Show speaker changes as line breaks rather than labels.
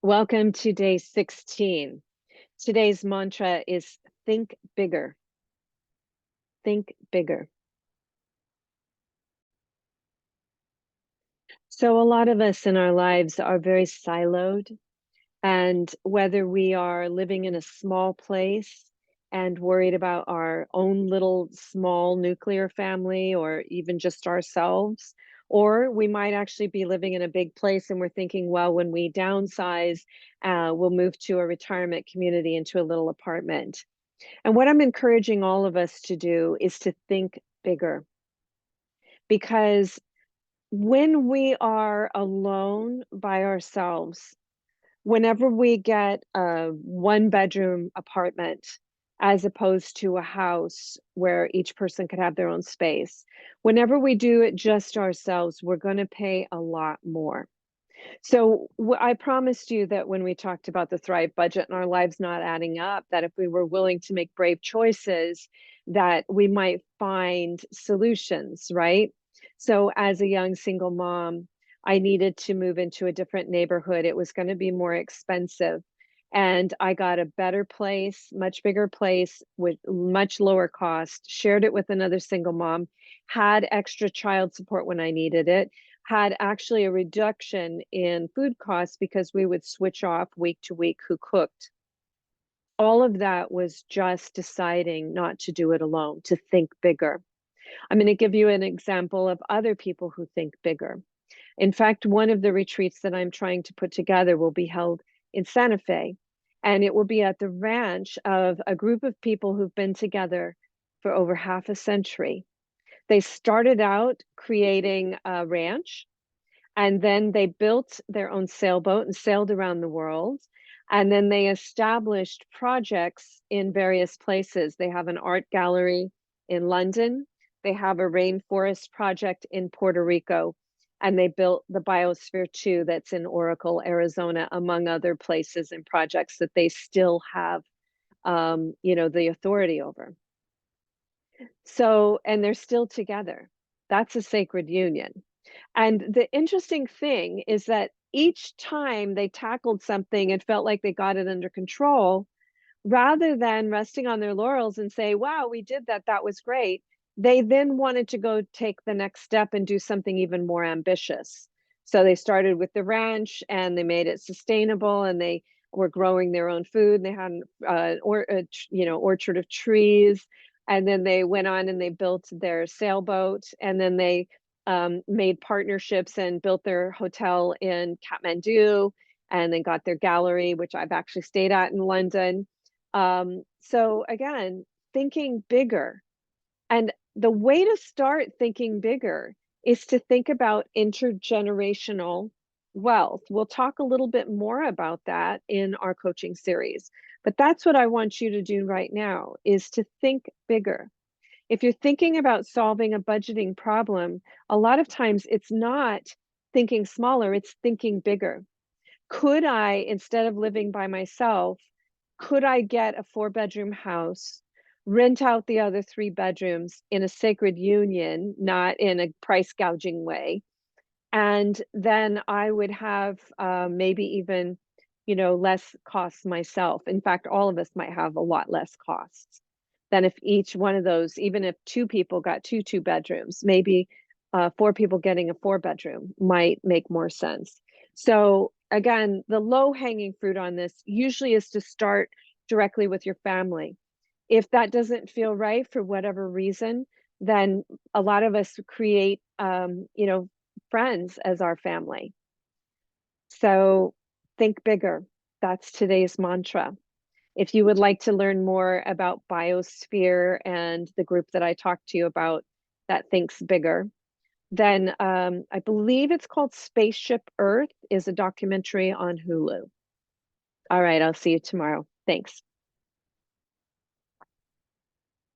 Welcome to day 16. Today's mantra is think bigger. Think bigger. So, a lot of us in our lives are very siloed, and whether we are living in a small place and worried about our own little small nuclear family or even just ourselves, or we might actually be living in a big place and we're thinking, well, when we downsize, we'll move to a retirement community into a little apartment. And what I'm encouraging all of us to do is to think bigger because when we are alone by ourselves, whenever we get a one bedroom apartment as opposed to a house where each person could have their own space, whenever we do it just ourselves, we're going to pay a lot more. So I promised you that when we talked about the Thrive budget and our lives not adding up, that if we were willing to make brave choices, that we might find solutions, right? So as a young single mom, I needed to move into a different neighborhood. It was going to be more expensive. And I got a better place, much bigger place with much lower cost, shared it with another single mom, had extra child support when I needed it, had actually a reduction in food costs because we would switch off week to week who cooked. All of that was just deciding not to do it alone, to think bigger. I'm going to give you an example of other people who think bigger. In fact, one of the retreats that I'm trying to put together will be held in Santa Fe, and it will be at the ranch of a group of people who've been together for over half a century. They started out creating a ranch, and then they built their own sailboat and sailed around the world. And then they established projects in various places. They have an art gallery in London. They have a rainforest project in Puerto Rico. And they built the Biosphere 2 that's in Oracle, Arizona, among other places and projects that they still have, the authority over. So, and they're still together. That's a sacred union. And the interesting thing is that each time they tackled something and felt like they got it under control, rather than resting on their laurels and say, wow, we did that, that was great, they then wanted to go take the next step and do something even more ambitious. So they started with the ranch and they made it sustainable and they were growing their own food. And they had orchard of trees. And then they went on and they built their sailboat. And then they made partnerships and built their hotel in Kathmandu, and then got their gallery, which I've actually stayed at in London. So again, thinking bigger. And the way to start thinking bigger is to think about intergenerational wealth. We'll talk a little bit more about that in our coaching series, but that's what I want you to do right now is to think bigger. If you're thinking about solving a budgeting problem, a lot of times it's not thinking smaller, it's thinking bigger. Could I, instead of living by myself, could I get a 4-bedroom house, rent out the other 3 bedrooms in a sacred union, not in a price gouging way? And then I would have maybe even, less costs myself. In fact, all of us might have a lot less costs than if each one of those, even if 2 people got 2 bedrooms, maybe 4 people getting a 4-bedroom might make more sense. So again, the low hanging fruit on this usually is to start directly with your family. If that doesn't feel right for whatever reason, then a lot of us create, friends as our family. So think bigger. That's today's mantra. If you would like to learn more about Biosphere and the group that I talked to you about that thinks bigger, then I believe it's called Spaceship Earth is a documentary on Hulu. All right, I'll see you tomorrow. Thanks.